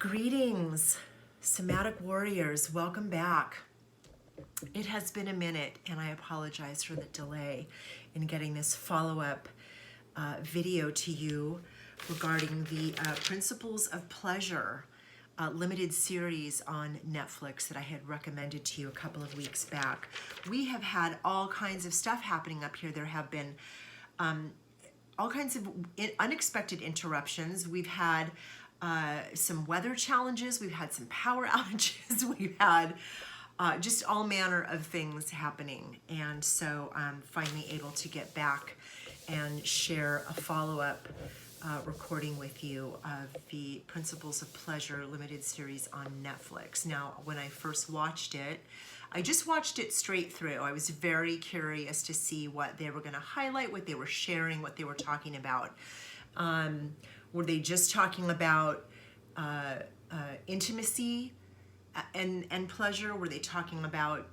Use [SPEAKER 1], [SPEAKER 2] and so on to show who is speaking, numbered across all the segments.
[SPEAKER 1] Greetings, somatic warriors. Welcome back. It has been a minute, and I apologize for the delay in getting this follow-up video to you regarding the Principles of Pleasure limited series on Netflix that I had recommended to you a couple of weeks back. We have had all kinds of stuff happening up here. There have been all kinds of unexpected interruptions. We've had some weather challenges, we've had some power outages, we've had just all manner of things happening. And so I'm finally able to get back and share a follow-up recording with you of the Principles of Pleasure limited series on Netflix. Now, when I first watched it, I just watched it straight through. I was very curious to see what they were going to highlight, what they were sharing, what they were talking about. Were they just talking about intimacy and pleasure? Were they talking about,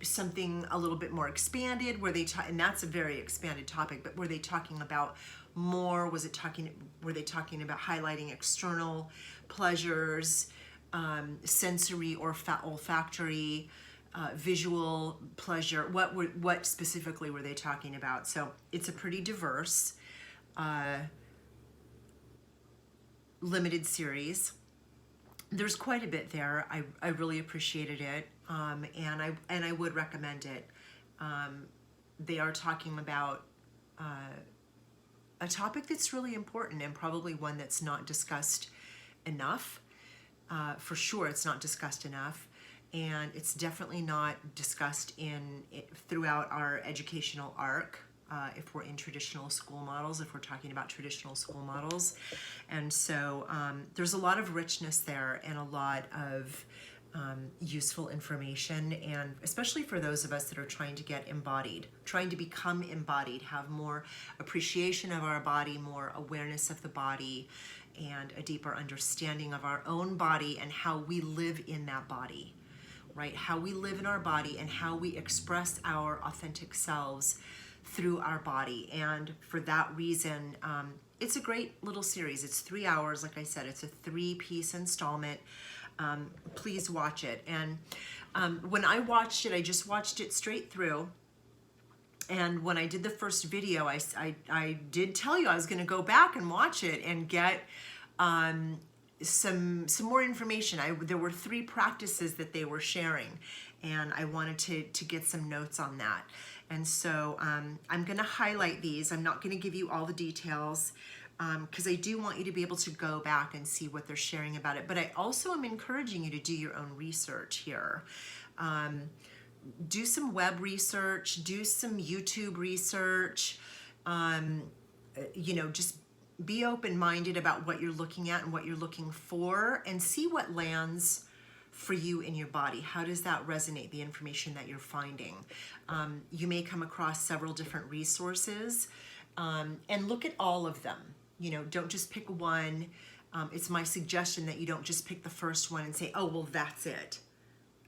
[SPEAKER 1] something a little bit more expanded? Were they and that's a very expanded topic, but were they talking about more? Were they talking about highlighting external pleasures, sensory or olfactory, visual pleasure? What specifically were they talking about? So it's a pretty diverse limited series. There's quite a bit there. I really appreciated it, and I would recommend it. They are talking about a topic that's really important and probably one that's not discussed enough. For sure, it's not discussed enough, and it's definitely not discussed throughout our educational arc. If we're in traditional school models, if we're talking about traditional school models. And so there's a lot of richness there and a lot of useful information, and especially for those of us that are trying to get embodied, trying to become embodied, have more appreciation of our body, more awareness of the body, and a deeper understanding of our own body and how we live in that body, right? How we live in our body and how we express our authentic selves through our body. And for that reason, it's a great little series. It's 3 hours. Like I said, it's a 3-piece installment. Please watch it. And when I watched it, I just watched it straight through. And when I did the first video, I did tell you I was going to go back and watch it and get some more information. There were 3 practices that they were sharing, and I wanted to get some notes on that. And so I'm going to highlight these. I'm not going to give you all the details because I do want you to be able to go back and see what they're sharing about it. But I also am encouraging you to do your own research here. Do some web research, do some YouTube research, just be open-minded about what you're looking at and what you're looking for, and see what lands for you in your body. How does that resonate, the information that you're finding? You may come across several different resources, and look at all of them. Don't just pick one. It's my suggestion that you don't just pick the first one and say, oh, well, that's it.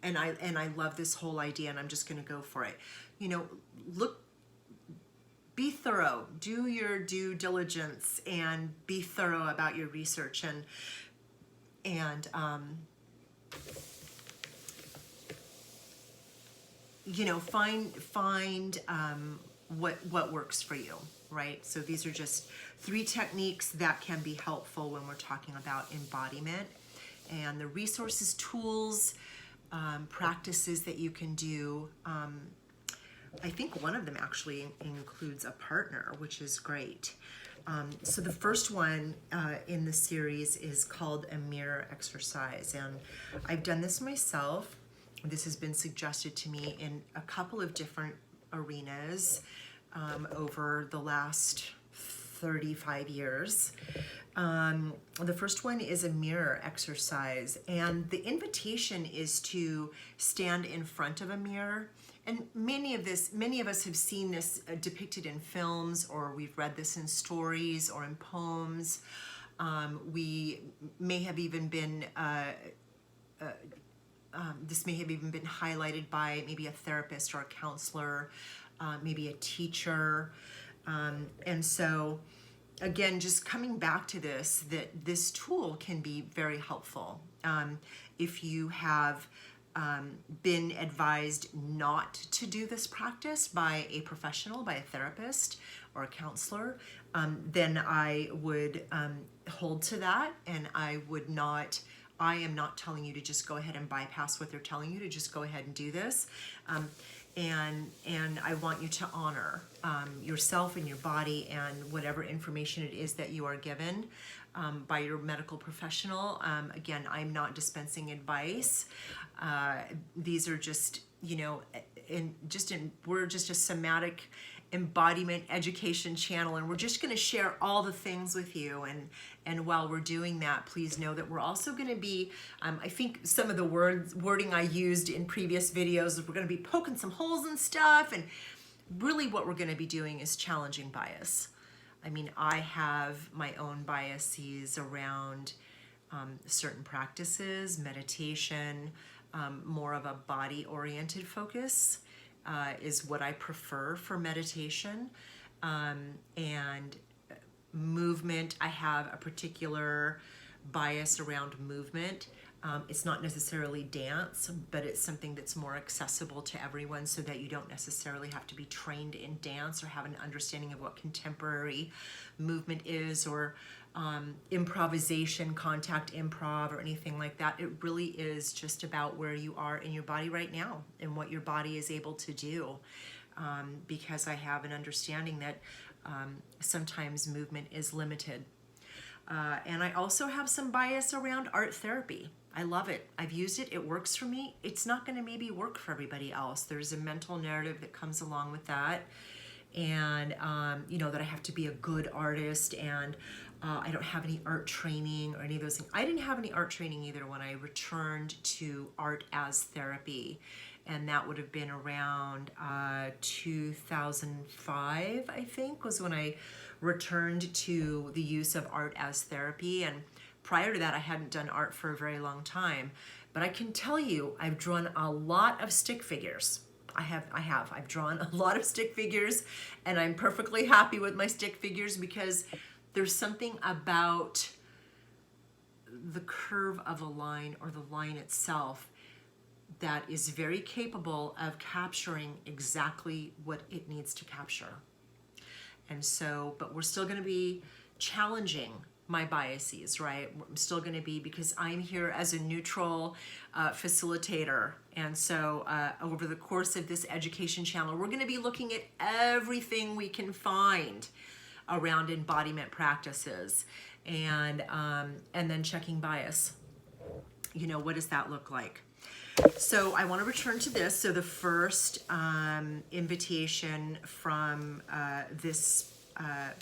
[SPEAKER 1] And I love this whole idea and I'm just gonna go for it. Be thorough, do your due diligence and be thorough about your research and find what works for you, right? So these are just 3 techniques that can be helpful when we're talking about embodiment, and the resources, tools, practices that you can do. I think one of them actually includes a partner, which is great. So the first one in the series is called a mirror exercise, and I've done this myself. This has been suggested to me in a couple of different arenas over the last 35 years. The first one is a mirror exercise, and the invitation is to stand in front of a mirror. And many of us have seen this depicted in films, or we've read this in stories or in poems. We may have even been this may have even been highlighted by maybe a therapist or a counselor, maybe a teacher. And so again, just coming back to this, that this tool can be very helpful. If you have been advised not to do this practice by a professional, by a therapist or a counselor, then I would hold to that, and I am not telling you to just go ahead and bypass what they're telling you to just go ahead and do this. And I want you to honor yourself and your body and whatever information it is that you are given by your medical professional. Again, I'm not dispensing advice. These are just, we're just a somatic embodiment education channel, and we're just going to share all the things with you. And while we're doing that, please know that we're also going to be, I think some of the wording I used in previous videos, we're going to be poking some holes and stuff, and really what we're going to be doing is challenging bias. I mean, I have my own biases around certain practices, meditation, more of a body-oriented focus is what I prefer for meditation. And movement, I have a particular bias around movement. It's not necessarily dance, but it's something that's more accessible to everyone, so that you don't necessarily have to be trained in dance or have an understanding of what contemporary movement is, or improvisation, contact improv, or anything like that. It really is just about where you are in your body right now and what your body is able to do. Because I have an understanding that sometimes movement is limited. And I also have some bias around art therapy. I love it. I've used it. It works for me. It's not going to maybe work for everybody else. There's a mental narrative that comes along with that. And, that I have to be a good artist, and I don't have any art training or any of those things. I didn't have any art training either when I returned to art as therapy. And that would have been around 2005, I think, was when I returned to the use of art as therapy. And prior to that, I hadn't done art for a very long time. But I can tell you, I've drawn a lot of stick figures. I've drawn a lot of stick figures, and I'm perfectly happy with my stick figures, because there's something about the curve of a line, or the line itself, that is very capable of capturing exactly what it needs to capture. And so, but we're still going to be challenging my biases, right? I'm still going to be, because I'm here as a neutral facilitator. And so over the course of this education channel, we're going to be looking at everything we can find around embodiment practices, and then checking bias. What does that look like? So I want to return to this. So the first invitation from this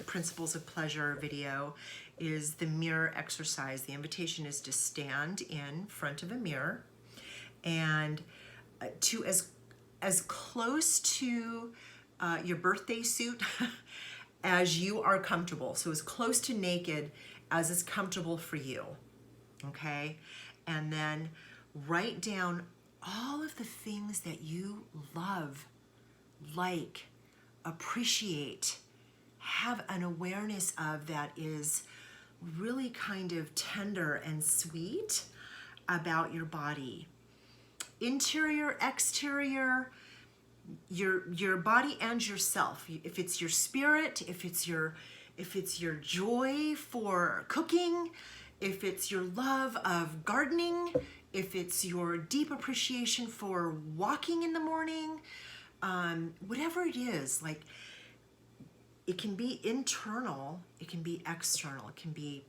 [SPEAKER 1] Principles of Pleasure video is the mirror exercise. The invitation is to stand in front of a mirror, and to as close to your birthday suit as you are comfortable. So as close to naked as is comfortable for you. Okay? And then write down all of the things that you love, like, appreciate, have an awareness of, that is really kind of tender and sweet about your body. Interior, exterior, your body and yourself. If it's your spirit, if it's your joy for cooking, if it's your love of gardening, if it's your deep appreciation for walking in the morning, whatever it is, like, it can be internal, it can be external, it can be,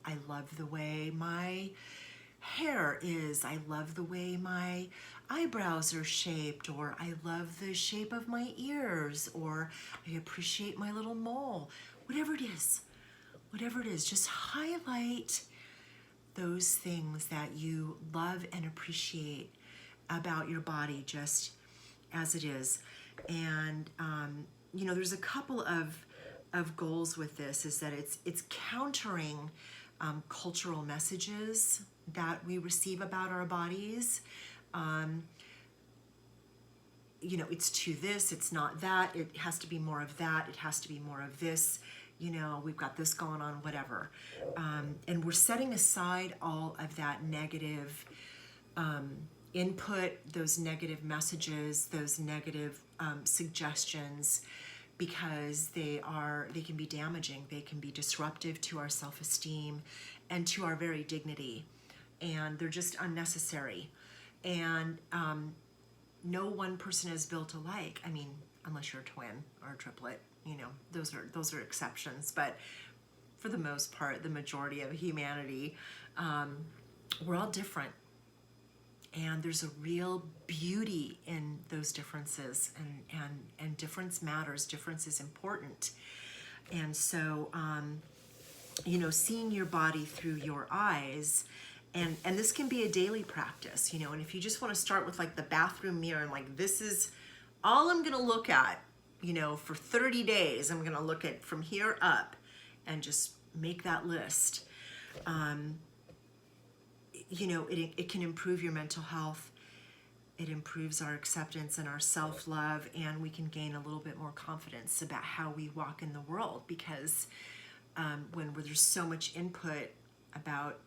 [SPEAKER 1] I love the way my hair is, I love the way my eyebrows are shaped, or I love the shape of my ears, or I appreciate my little mole. Whatever it is, just highlight those things that you love and appreciate about your body just as it is. And there's a couple of goals with this, is that it's countering cultural messages that we receive about our bodies. It's to this, it's not that, it has to be more of that, it has to be more of this. we've got this going on, whatever. And we're setting aside all of that negative input, those negative messages, those negative suggestions, because they can be damaging, they can be disruptive to our self-esteem and to our very dignity, and they're just unnecessary. And no one person is built alike. I mean, unless you're a twin or a triplet, those are exceptions. But for the most part, the majority of humanity, we're all different. And there's a real beauty in those differences, and difference matters. Difference is important. And so, seeing your body through your eyes, and this can be a daily practice, and if you just want to start with like the bathroom mirror and like, this is all I'm going to look at, for 30 days, I'm going to look at from here up and just make that list. It can improve your mental health. It improves our acceptance and our self-love, and we can gain a little bit more confidence about how we walk in the world, because when there's so much input about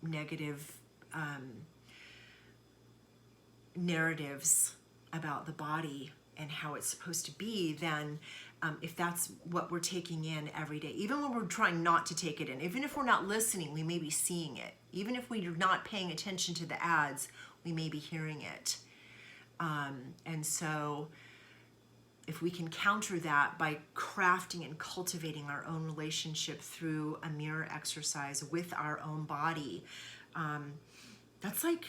[SPEAKER 1] negative narratives about the body and how it's supposed to be, then if that's what we're taking in every day, even when we're trying not to take it in, even if we're not listening, we may be seeing it. Even if we're not paying attention to the ads, we may be hearing it. And so if we can counter that by crafting and cultivating our own relationship through a mirror exercise with our own body, that's like,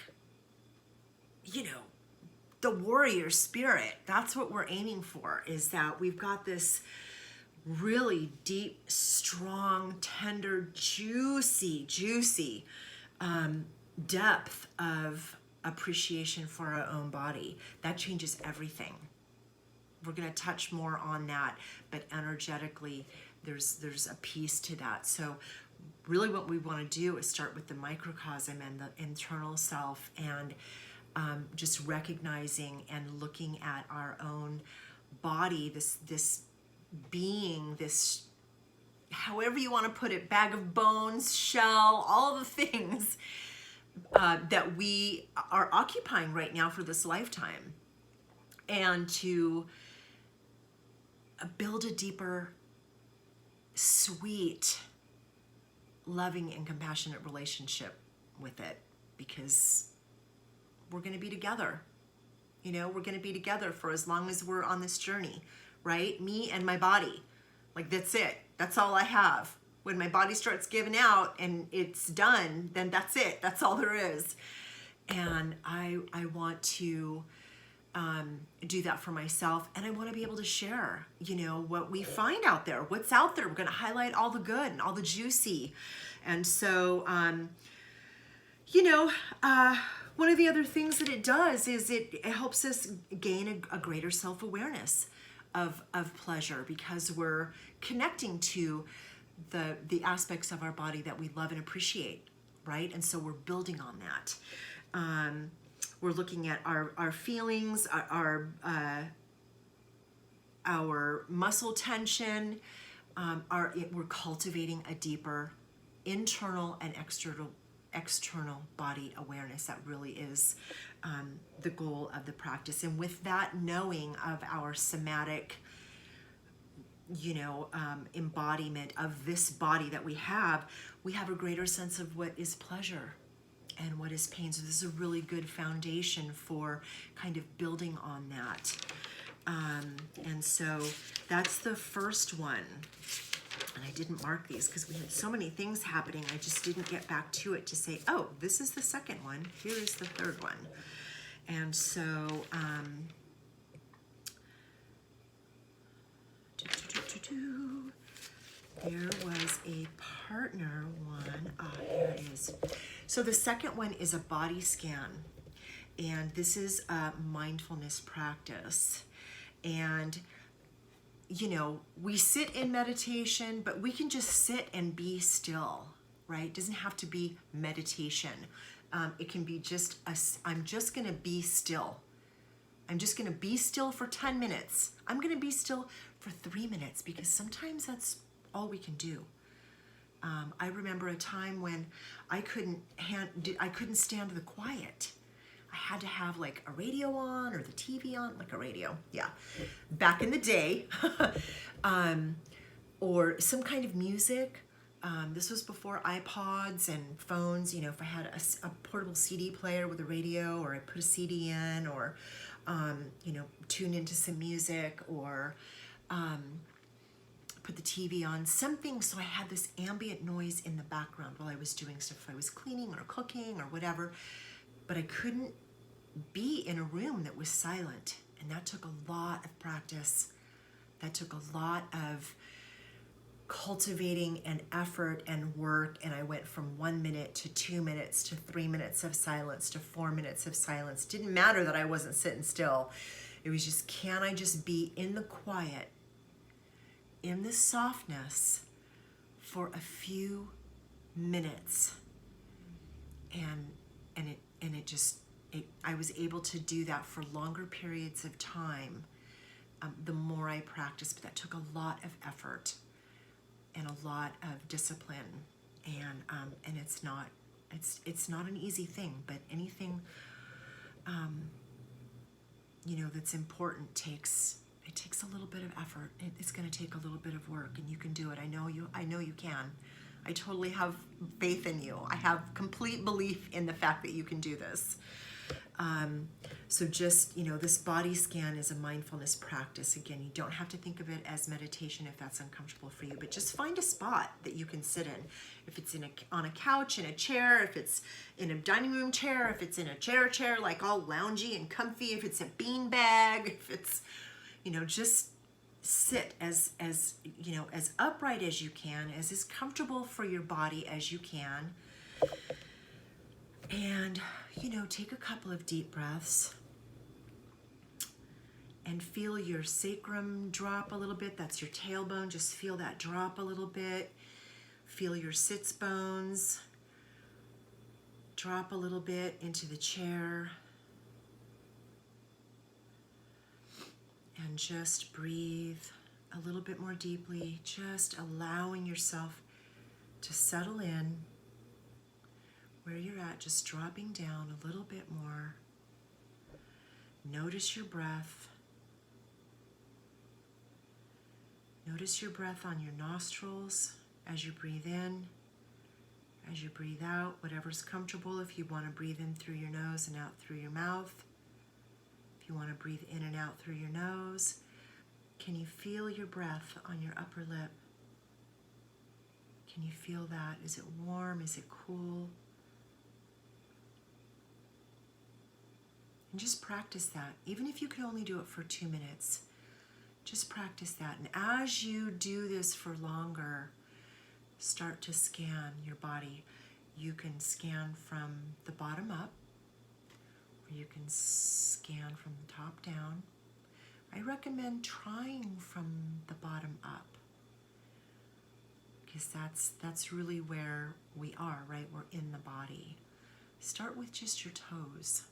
[SPEAKER 1] the warrior spirit. That's what we're aiming for, is that we've got this really deep, strong, tender, juicy depth of appreciation for our own body. That changes everything. We're going to touch more on that, but energetically, there's a piece to that. So really what we want to do is start with the microcosm and the internal self, and just recognizing and looking at our own body, this being, this, however you want to put it, bag of bones, shell, all the things that we are occupying right now for this lifetime, and to build a deeper, sweet, loving, and compassionate relationship with it, because we're going to be together. We're going to be together for as long as we're on this journey, right? Me and my body. Like, that's it. That's all I have. When my body starts giving out and it's done, then that's it. That's all there is. And I want to do that for myself, and I want to be able to share, what we find out there, what's out there. We're going to highlight all the good and all the juicy. And so, one of the other things that it does is it helps us gain a greater self-awareness of pleasure, because we're connecting to the aspects of our body that we love and appreciate, right? And so we're building on that. We're looking at our feelings, our muscle tension. We're cultivating a deeper internal and external body awareness. That really is the goal of the practice. And with that knowing of our somatic, embodiment of this body that we have a greater sense of what is pleasure and what is pain. So this is a really good foundation for kind of building on that. And so that's the first one. And I didn't mark these because we had so many things happening. I just didn't get back to it to say, oh, this is the second one. Here is the third one. And so, there was a partner one. Here it is. So the second one is a body scan. And this is a mindfulness practice. And we sit in meditation, but we can just sit and be still, right? It doesn't have to be meditation. It can be just I'm just going to be still. I'm just going to be still for 10 minutes. I'm going to be still for 3 minutes, because sometimes that's all we can do. I remember a time when I couldn't stand the quiet. I had to have like a radio on or the TV on, like a radio, yeah, back in the day, or some kind of music. This was before iPods and phones. You know, if I had a portable CD player with a radio, or I put a CD in, or you know, tune into some music, or put the TV on, something, so I had this ambient noise in the background while I was doing stuff. If I was cleaning or cooking or whatever, but I couldn't be in a room that was silent. And that took a lot of practice. That took a lot of cultivating and effort and work. And I went from 1 minute to 2 minutes to 3 minutes of silence to 4 minutes of silence. Didn't matter that I wasn't sitting still. It was just, can I just be in the quiet, in the softness for a few minutes? And I was able to do that for longer periods of time, the more I practiced. But that took a lot of effort and a lot of discipline, and it's not an easy thing. But anything you know, that's important takes a little bit of effort. It's going to take a little bit of work, and you can do it. I know you can. I totally have faith in you. I have complete belief in the fact that you can do this. So just, you know, this body scan is a mindfulness practice. Again, you don't have to think of it as meditation if that's uncomfortable for you, but just find a spot that you can sit in. If it's on a couch, in a chair, if it's in a dining room chair, if it's in a chair, like all loungy and comfy, if it's a bean bag, if it's, you know, just sit as you know, as upright as you can, as comfortable for your body as you can. And, you know, take a couple of deep breaths and feel your sacrum drop a little bit. That's your tailbone. Just feel that drop a little bit. Feel your sits bones drop a little bit into the chair. And just breathe a little bit more deeply, just allowing yourself to settle in where you're at, just dropping down a little bit more. Notice your breath. Notice your breath on your nostrils as you breathe in, as you breathe out, whatever's comfortable. If you want to breathe in through your nose and out through your mouth. If you want to breathe in and out through your nose. Can you feel your breath on your upper lip? Can you feel that? Is it warm? Is it cool? And just practice that. Even if you can only do it for 2 minutes, just practice that. And as you do this for longer, start to scan your body. You can scan from the bottom up, or you can scan from the top down. I recommend trying from the bottom up, because that's really where we are, right? We're in the body. Start with just your toes.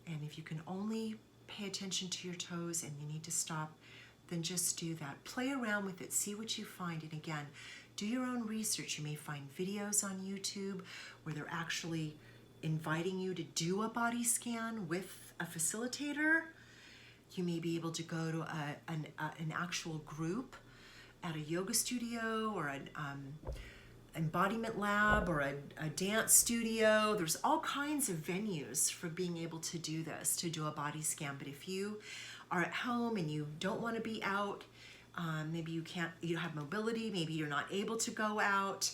[SPEAKER 1] And if you can only pay attention to your toes and you need to stop, then just do that. Play around with it, see what you find. And again, do your own research. You may find videos on YouTube where they're actually inviting you to do a body scan with a facilitator. You may be able to go to an actual group at a yoga studio or an embodiment lab or a dance studio. There's all kinds of venues for being able to do this, to do a body scan. But if you are at home and you don't want to be out, maybe you don't have mobility, maybe you're not able to go out,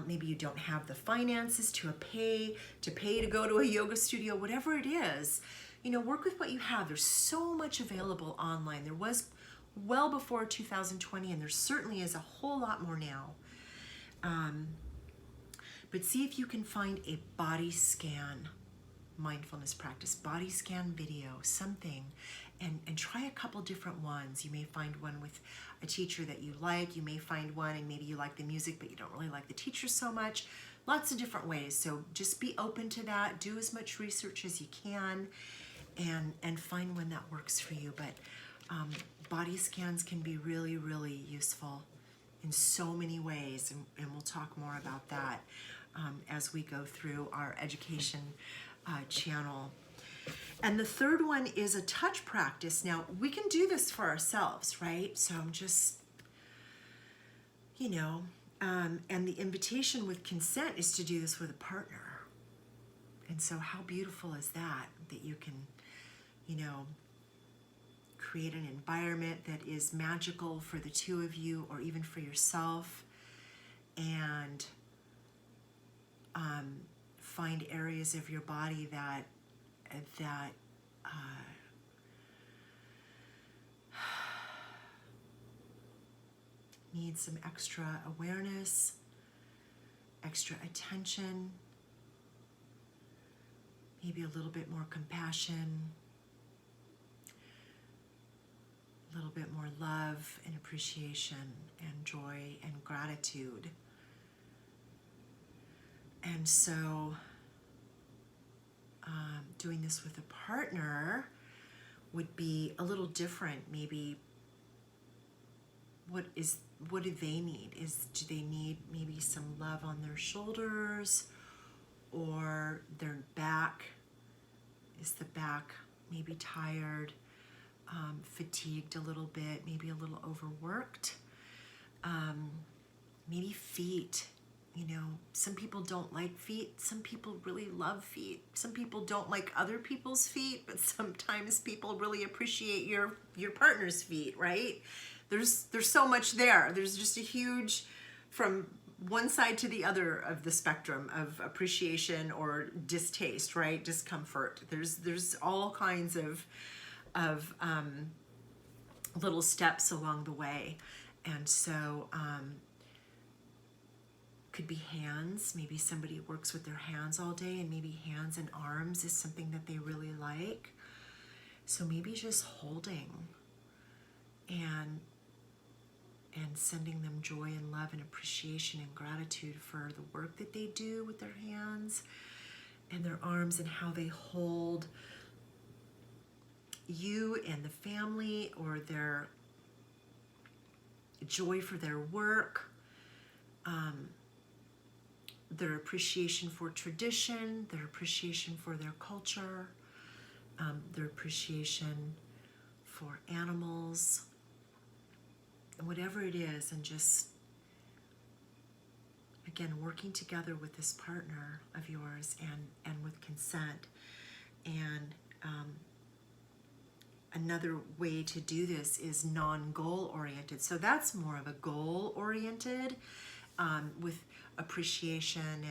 [SPEAKER 1] maybe you don't have the finances to pay to go to a yoga studio, whatever it is, you know, work with what you have. There's so much available online. There was well before 2020, and there certainly is a whole lot more now. But see if you can find a body scan mindfulness practice, body scan video, something, and try a couple different ones. You may find one with a teacher that you like. You may find one and maybe you like the music, but you don't really like the teacher so much. Lots of different ways. So just be open to that. Do as much research as you can, and find one that works for you. But body scans can be really, really useful in so many ways, and we'll talk more about that as we go through our education channel. And the third one is a touch practice. Now, we can do this for ourselves, right? So I'm just, and the invitation with consent is to do this with a partner. And so how beautiful is that you can, create an environment that is magical for the two of you, or even for yourself, and find areas of your body that need some extra awareness, extra attention, maybe a little bit more compassion, a little bit more love and appreciation and joy and gratitude. And so doing this with a partner would be a little different. Maybe what do they need? Do they need maybe some love on their shoulders, or their back? Is the back maybe tired, fatigued a little bit, maybe a little overworked? Maybe feet. Some people don't like feet. Some people really love feet. Some people don't like other people's feet, but sometimes people really appreciate your partner's feet, right? There's so much there. There's just a huge, from one side to the other of the spectrum of appreciation or distaste, right? Discomfort. There's all kinds of little steps along the way. And so could be hands. Maybe somebody works with their hands all day, and maybe hands and arms is something that they really like. So maybe just holding and sending them joy and love and appreciation and gratitude for the work that they do with their hands and their arms, and how they hold you and the family, or their joy for their work, their appreciation for tradition, their appreciation for their culture, their appreciation for animals, and whatever it is. And just, again, working together with this partner of yours, and with consent. And another way to do this is non-goal oriented. So that's more of a goal oriented, with appreciation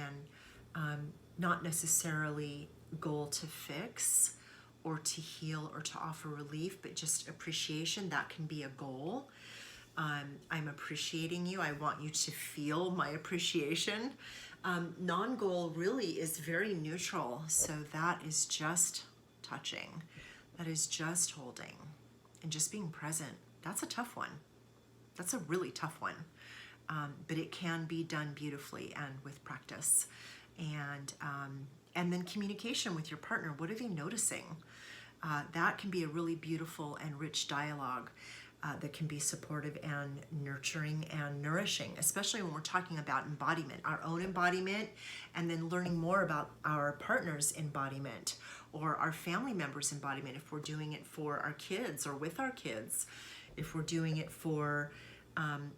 [SPEAKER 1] and not necessarily goal to fix or to heal or to offer relief, but just appreciation. That can be a goal. I'm appreciating you. I want you to feel my appreciation. Non-goal really is very neutral. So that is just touching. That is just holding and just being present. That's a tough one. That's a really tough one. But it can be done beautifully and with practice. And then communication with your partner. What are they noticing? That can be a really beautiful and rich dialogue that can be supportive and nurturing and nourishing, especially when we're talking about embodiment, our own embodiment, and then learning more about our partner's embodiment or our family members' embodiment, if we're doing it for our kids or with our kids, if we're doing it for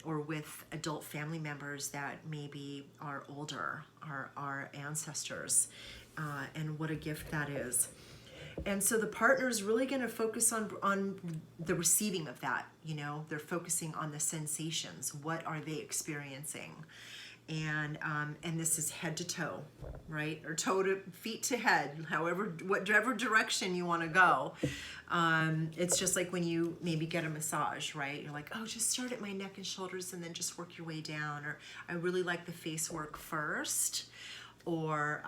[SPEAKER 1] or with adult family members that maybe are older, our ancestors, and what a gift that is. And so the partner is really going to focus on the receiving of that. They're focusing on the sensations. What are they experiencing? And this is head to toe, right? Or toe to feet to head, whatever direction you want to go. It's just like when you maybe get a massage, right? You're like, oh, just start at my neck and shoulders and then just work your way down. Or I really like the face work first. Or,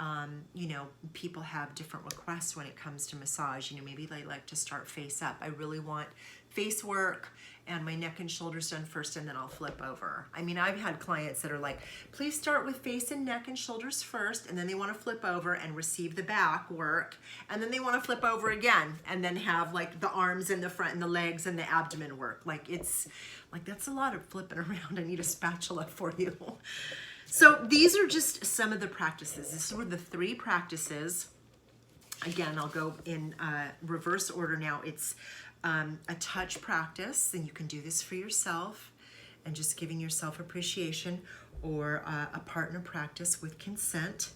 [SPEAKER 1] people have different requests when it comes to massage. Maybe they like to start face up. I really want face work, and my neck and shoulders done first, and then I'll flip over. I mean, I've had clients that are like, please start with face and neck and shoulders first, and then they want to flip over and receive the back work, and then they want to flip over again, and then have like the arms and the front and the legs and the abdomen work. Like, it's like, that's a lot of flipping around. I need a spatula for you. So these are just some of the practices. These were the 3 practices. Again, I'll go in reverse order now. It's a touch practice, and you can do this for yourself and just giving yourself appreciation, or a partner practice with consent.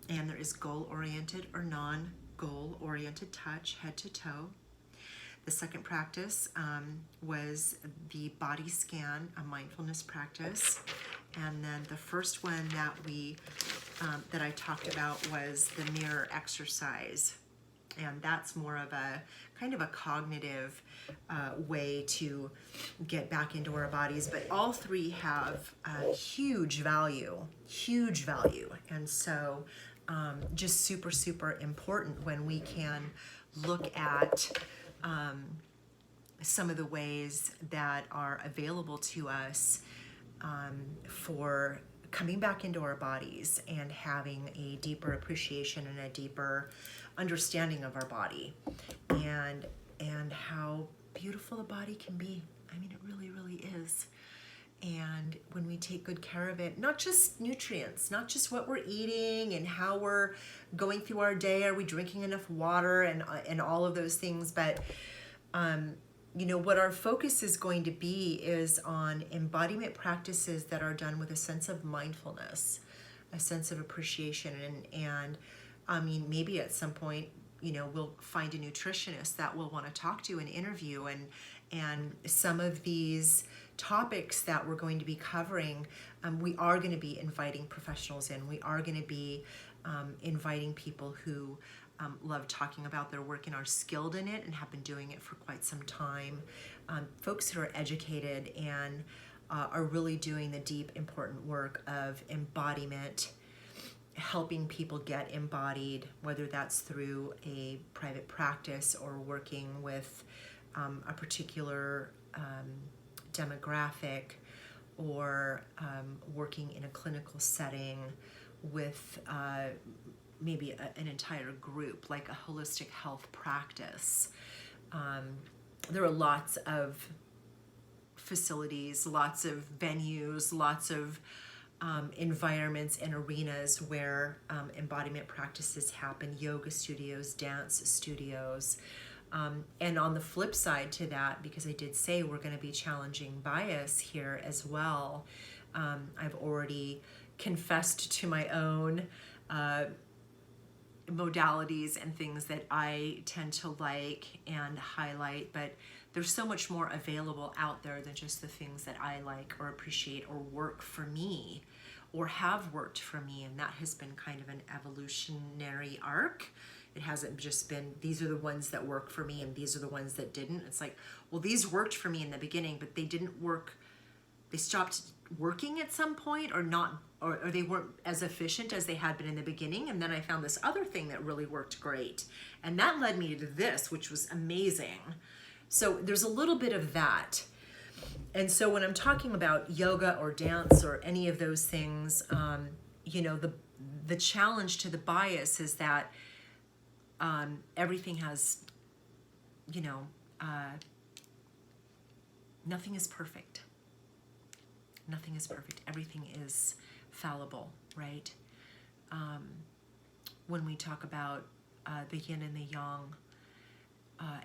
[SPEAKER 1] And there is goal-oriented or non-goal-oriented touch, head to toe. The second practice was the body scan, a mindfulness practice. And then the first one that I talked about was the mirror exercise. And that's more of a kind of a cognitive way to get back into our bodies. But all 3 have huge value. And so just super, super important when we can look at some of the ways that are available to us for coming back into our bodies and having a deeper appreciation and a deeper understanding of our body, and how beautiful a body can be. I mean, it really, really is. And when we take good care of it, not just nutrients, not just what we're eating and how we're going through our day, are we drinking enough water and all of those things, but you know, what our focus is going to be is on embodiment practices that are done with a sense of mindfulness, a sense of appreciation, and I mean, maybe at some point, you know, we'll find a nutritionist that we'll want to talk to and interview, and some of these topics that we're going to be covering, we are going to be inviting professionals in. We are going to be inviting people who love talking about their work and are skilled in it and have been doing it for quite some time. Folks who are educated and are really doing the deep, important work of embodiment, helping people get embodied, whether that's through a private practice or working with a particular demographic, or working in a clinical setting with maybe an entire group, like a holistic health practice. There are lots of facilities, lots of venues, lots of environments and arenas where embodiment practices happen, yoga studios, dance studios. And on the flip side to that, because I did say we're going to be challenging bias here as well, I've already confessed to my own modalities and things that I tend to like and highlight, but there's so much more available out there than just the things that I like or appreciate or work for me or have worked for me, and that has been kind of an evolutionary arc. It hasn't just been, these are the ones that work for me and these are the ones that didn't. It's like, well, these worked for me in the beginning, but they didn't work, they stopped working at some point, or not, or they weren't as efficient as they had been in the beginning. And then I found this other thing that really worked great. And that led me to this, which was amazing. So there's a little bit of that. And so when I'm talking about yoga or dance or any of those things, you know, the challenge to the bias is that everything has, you know, nothing is perfect. Nothing is perfect. Everything is fallible, right? When we talk about the yin and the yang,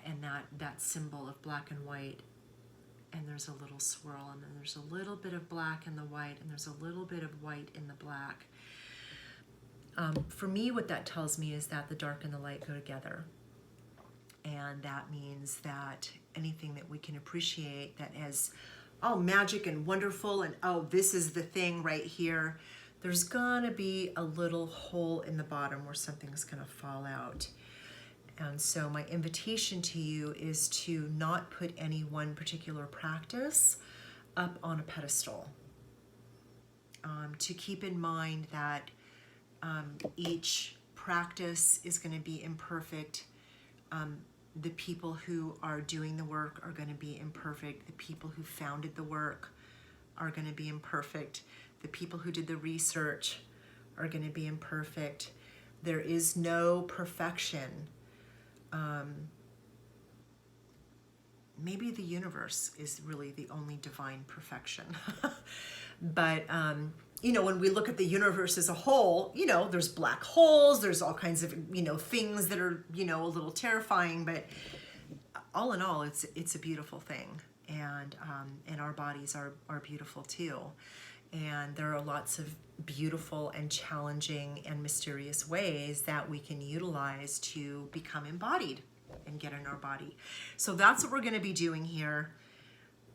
[SPEAKER 1] and that symbol of black and white, and there's a little swirl, and then there's a little bit of black in the white, and there's a little bit of white in the black. For me, what that tells me is that the dark and the light go together. And that means that anything that we can appreciate that has, oh, magic and wonderful, and oh, this is the thing right here, there's gonna be a little hole in the bottom where something's gonna fall out. And so my invitation to you is to not put any one particular practice up on a pedestal. To keep in mind that each practice is going to be imperfect. The people who are doing the work are going to be imperfect. The people who founded the work are going to be imperfect. The people who did the research are going to be imperfect. There is no perfection. Maybe the universe is really the only divine perfection. But, you know, when we look at the universe as a whole, you know, there's black holes, there's all kinds of, you know, things that are, you know, a little terrifying, but all in all, it's a beautiful thing. And our bodies are beautiful too. And there are lots of beautiful and challenging and mysterious ways that we can utilize to become embodied and get in our body. So that's what we're going to be doing here.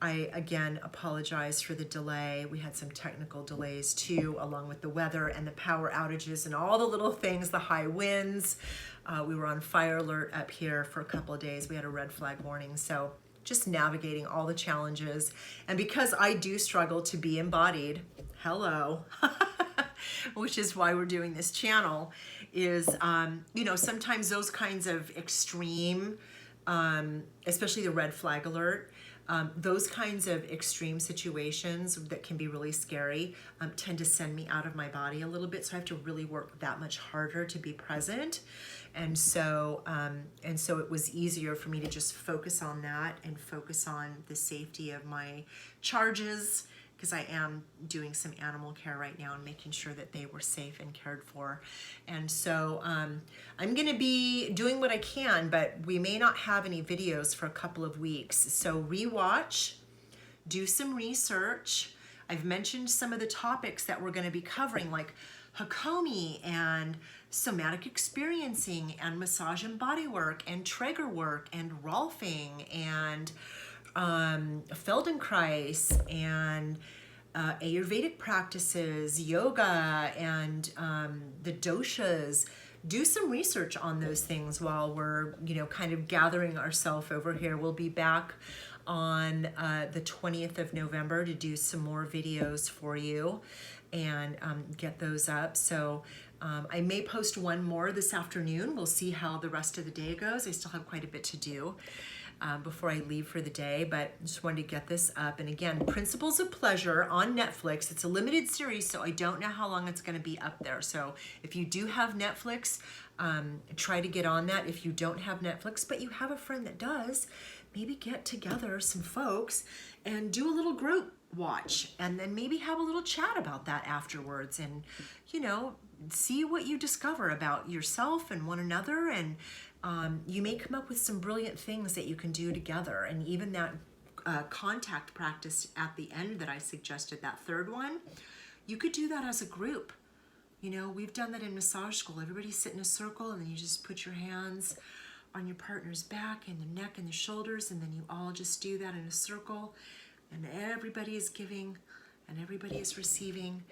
[SPEAKER 1] I, again, apologize for the delay. We had some technical delays too, along with the weather and the power outages and all the little things, the high winds. We were on fire alert up here for a couple of days. We had a red flag warning. So just navigating all the challenges. And because I do struggle to be embodied, hello, which is why we're doing this channel, is, you know, sometimes those kinds of extreme, especially the red flag alert, those kinds of extreme situations that can be really scary tend to send me out of my body a little bit. So I have to really work that much harder to be present. And so it was easier for me to just focus on that and focus on the safety of my charges, because I am doing some animal care right now and making sure that they were safe and cared for. And so I'm going to be doing what I can, but we may not have any videos for a couple of weeks. So rewatch, do some research. I've mentioned some of the topics that we're going to be covering, like Hakomi and somatic experiencing and massage and body work and Traeger work and Rolfing and Feldenkrais and Ayurvedic practices, yoga, and the doshas. Do some research on those things while we're, you know, kind of gathering ourselves over here. We'll be back on the 20th of November to do some more videos for you and get those up. So I may post one more this afternoon. We'll see how the rest of the day goes. I still have quite a bit to do before I leave for the day, but just wanted to get this up. And again, Principles of Pleasure on Netflix. It's a limited series, so I don't know how long it's going to be up there. So if you do have Netflix, try to get on that. If you don't have Netflix, but you have a friend that does, maybe get together some folks and do a little group watch, and then maybe have a little chat about that afterwards, and, you know, see what you discover about yourself and one another. And you may come up with some brilliant things that you can do together. And even that contact practice at the end that I suggested, that third one, you could do that as a group. You know, we've done that in massage school. Everybody sit in a circle, and then you just put your hands on your partner's back and the neck and the shoulders, and then you all just do that in a circle, and everybody is giving and everybody is receiving,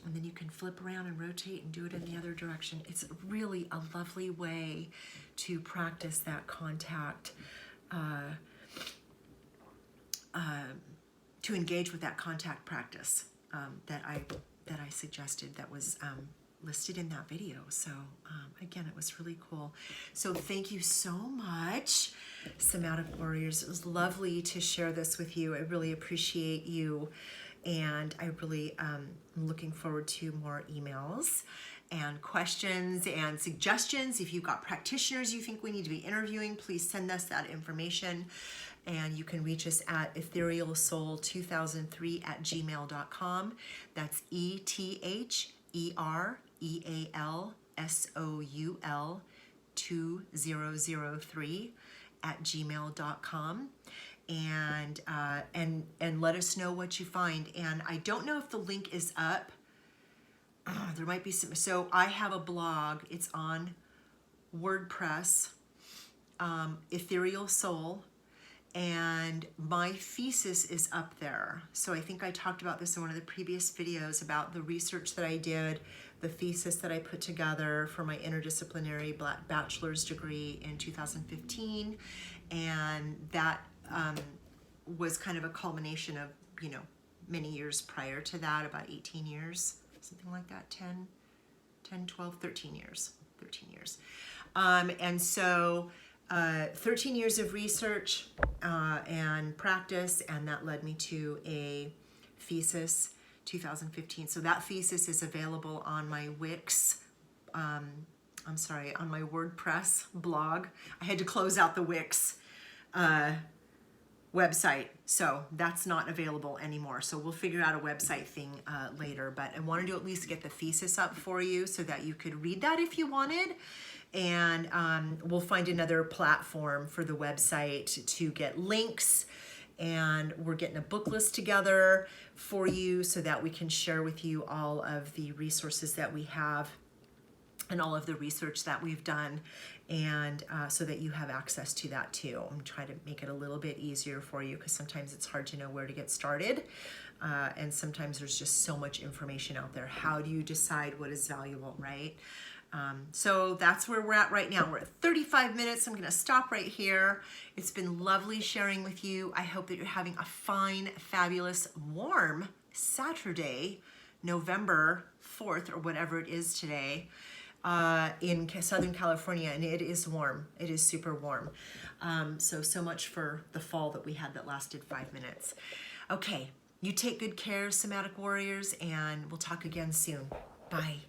[SPEAKER 1] and then you can flip around and rotate and do it in the other direction. It's really a lovely way to practice that contact, to engage with that contact practice that I suggested, that was listed in that video. So again, it was really cool. So thank you so much, Somatic Warriors. It was lovely to share this with you. I really appreciate you. And I really am looking forward to more emails and questions and suggestions. If you've got practitioners you think we need to be interviewing, please send us that information. And you can reach us at etherealsoul2003@gmail.com. That's ETHEREALSOUL2003@gmail.com. And let us know what you find. And I don't know if the link is up. There might be some. So I have a blog. It's on WordPress, Ethereal Soul, and my thesis is up there. So I think I talked about this in one of the previous videos about the research that I did, the thesis that I put together for my interdisciplinary bachelor's degree in 2015, and that was kind of a culmination of, you know, many years prior to that, about 18 years, something like that, 13 years. And so 13 years of research and practice, and that led me to a thesis 2015. So that thesis is available on my Wix, on my WordPress blog. I had to close out the Wix website, so that's not available anymore. So we'll figure out a website thing later, but I wanted to at least get the thesis up for you so that you could read that if you wanted. And we'll find another platform for the website to get links, and we're getting a book list together for you so that we can share with you all of the resources that we have and all of the research that we've done, and so that you have access to that too. I'm trying to make it a little bit easier for you because sometimes it's hard to know where to get started, and sometimes there's just so much information out there. How do you decide what is valuable, right? So that's where we're at right now. We're at 35 minutes. I'm going to stop right here. It's been lovely sharing with you. I hope that you're having a fine, fabulous, warm Saturday, November 4th or whatever it is today, in Southern California, and it is warm. It is super warm. So much for the fall that we had that lasted 5 minutes. Okay, you take good care, Somatic Warriors, and we'll talk again soon. Bye.